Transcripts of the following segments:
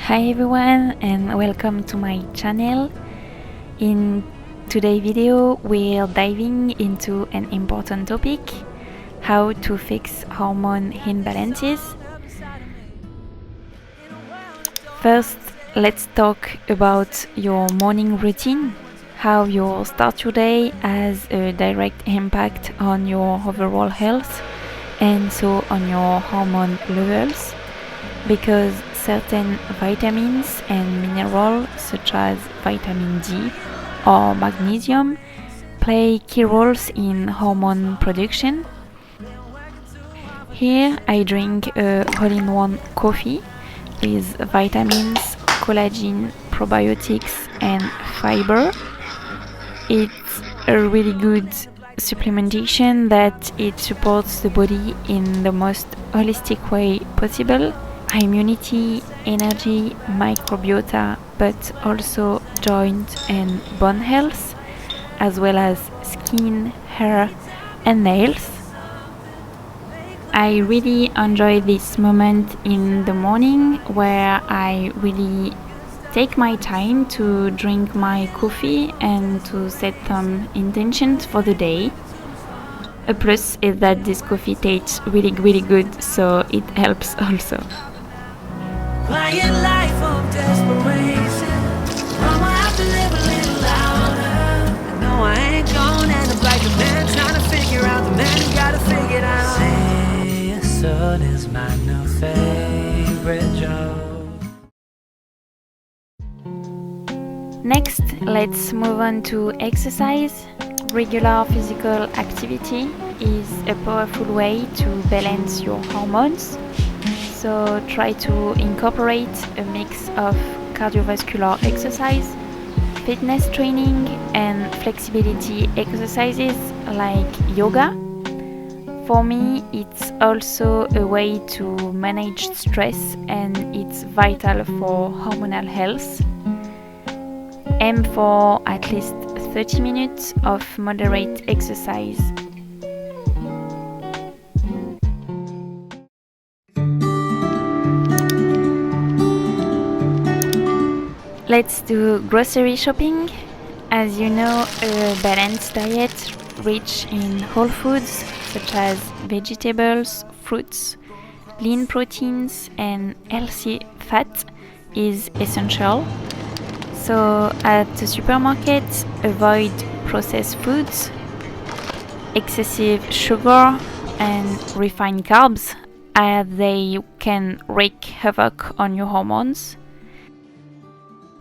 Hi everyone and welcome to my channel. In today's video we're diving into an important topic: how to fix hormone imbalances. First, let's talk about your morning routine. How you start your day has a direct impact on your overall health and so on your hormone levels, because certain vitamins and minerals such as vitamin D or magnesium play key roles in hormone production. Here I drink a all-in-one coffee with vitamins, collagen, probiotics and fiber. It's a really good supplementation that it supports the body in the most holistic way possible: immunity, energy, microbiota, but also joint and bone health, as well as skin, hair and nails. I really enjoy this moment in the morning where I really take my time to drink my coffee and to set some intentions for the day. A plus is that this coffee tastes really good, so it helps also. Quiet life of desperation. Mama, I have to live a little louder. I know I ain't gonna end up like the man trying to figure out the man who gotta figure it out. Say son is my new favorite joke. Next, let's move on to exercise. Regular physical activity is a powerful way to balance your hormones. So try to incorporate a mix of cardiovascular exercise, fitness training and flexibility exercises like yoga. For me, it's also a way to manage stress and it's vital for hormonal health. Aim for at least 30 minutes of moderate exercise. Let's do grocery shopping. As you know, a balanced diet rich in whole foods such as vegetables, fruits, lean proteins and healthy fat is essential. So at the supermarket, avoid processed foods, excessive sugar and refined carbs, as they can wreak havoc on your hormones.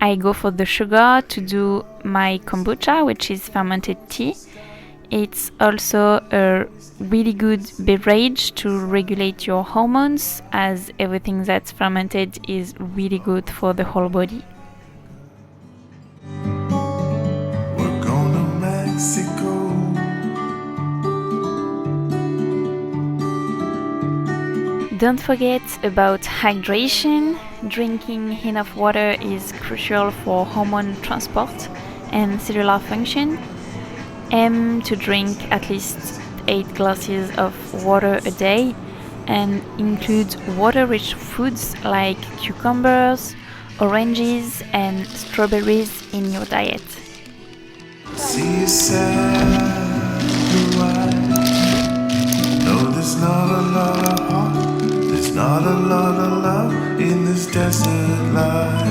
I go for the sugar to do my kombucha, which is fermented tea. It's also a really good beverage to regulate your hormones, as everything that's fermented is really good for the whole body. We're going to Mexico. Don't forget about hydration. Drinking enough water is crucial for hormone transport and cellular function. Aim to drink at least 8 glasses of water a day and include water-rich foods like cucumbers, oranges and strawberries in your diet. See you sad, no, there's not a lot of heart, there's not a lot of love in this desert life.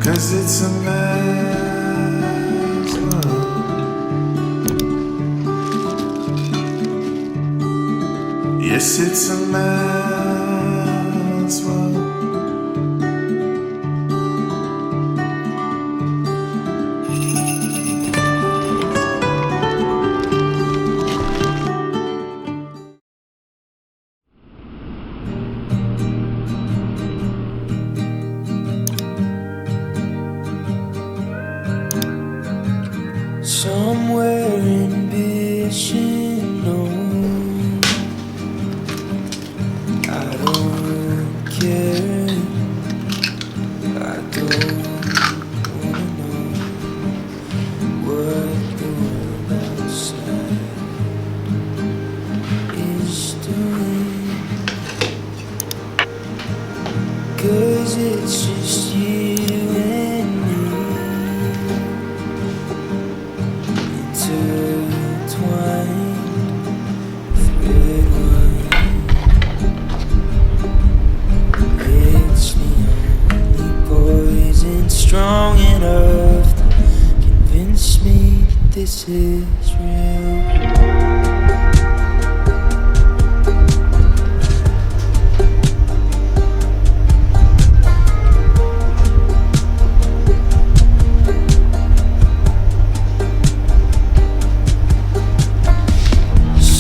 'Cause it's a man's world. Yes, it's a man's world. Somewhere in Vision, no, I don't care. I don't wanna know what the world outside is doing. 'Cause 'cause it's just you and me, intertwined, thread line. It's the only poison strong enough to convince me that this is real.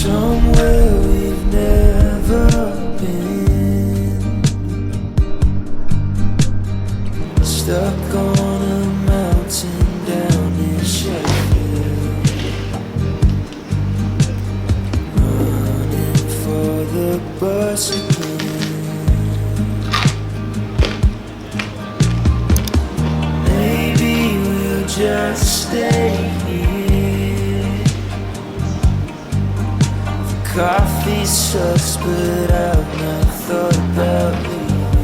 Somewhere we've never been, stuck on a mountain down in Sheffield, running for the bus again. Maybe we'll just stay here. Coffee sucks, but I've not thought about leaving yet.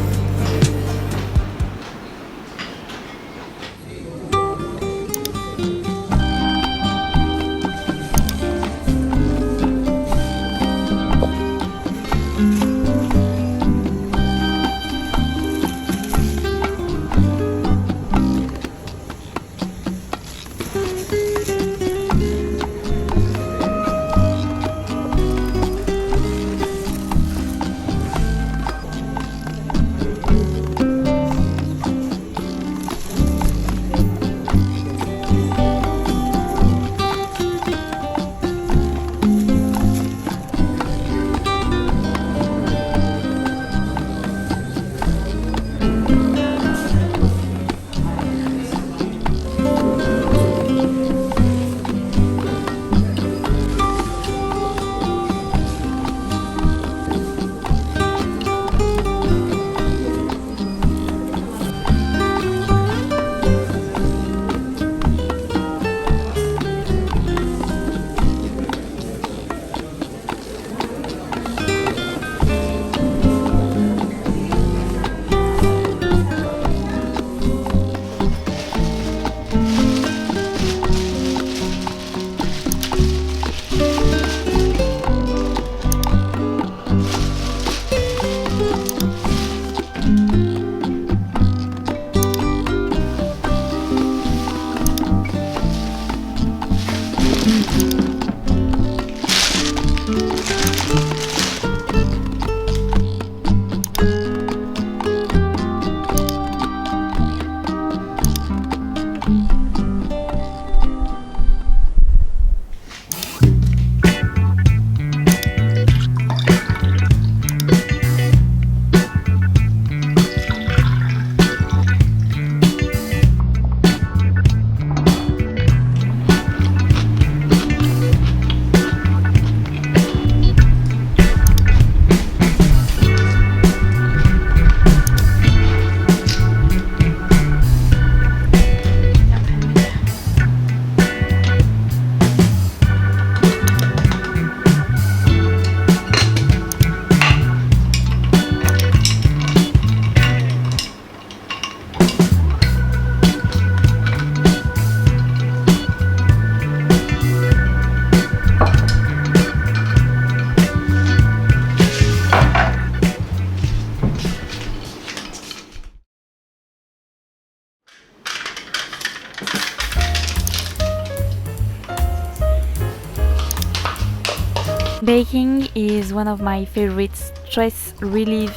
Baking is one of my favorite stress relief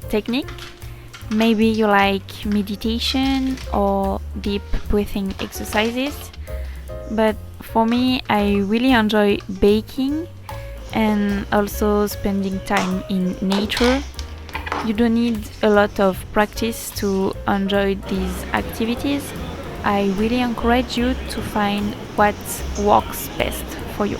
technique. Maybe you like meditation or deep breathing exercises, but for me, I really enjoy baking and also spending time in nature. You don't need a lot of practice to enjoy these activities. I really encourage you to find what works best for you.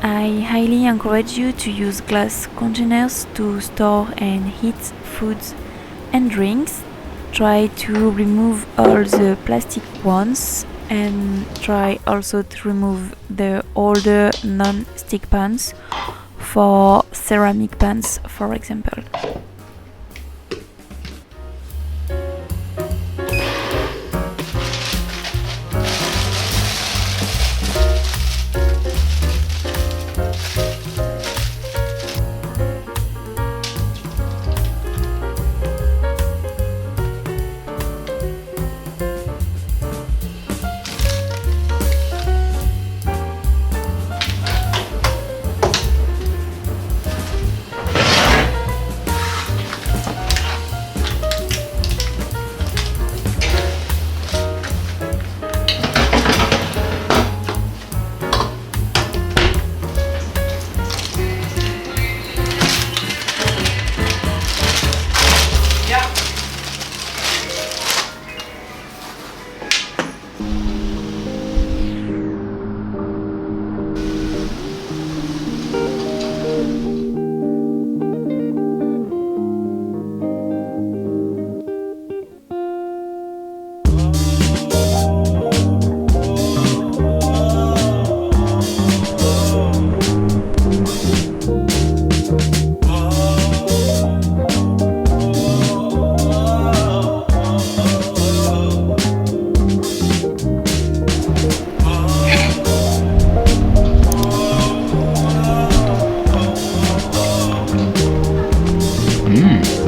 I highly encourage you to use glass containers to store and heat foods and drinks. Try to remove all the plastic ones and try also to remove the older non-stick pans for ceramic pans, for example.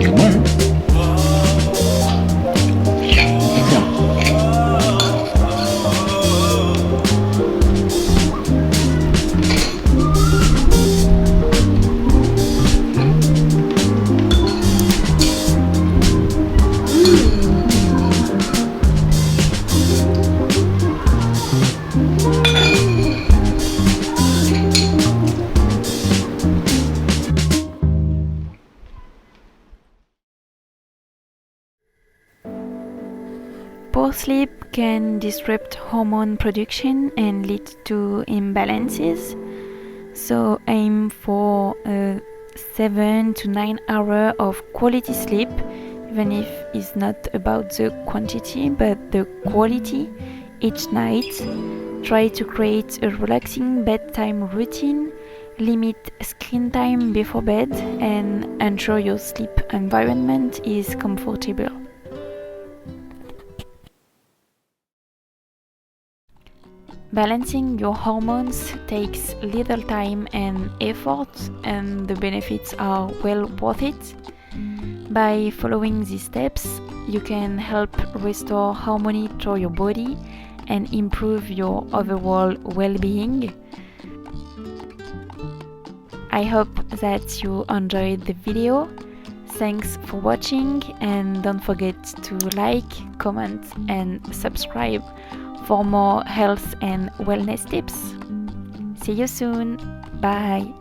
이거 뭐야? excellent. Poor sleep can disrupt hormone production and lead to imbalances. So aim for 7 to 9 hours of quality sleep, even if it's not about the quantity but the quality each night. Try to create a relaxing bedtime routine, limit screen time before bed, and ensure your sleep environment is comfortable. Balancing your hormones takes little time and effort, and the benefits are well worth it. By following these steps, you can help restore harmony to your body and improve your overall well-being. I hope that you enjoyed the video. Thanks for watching, and don't forget to like, comment and subscribe for more health and wellness tips. See you soon. Bye.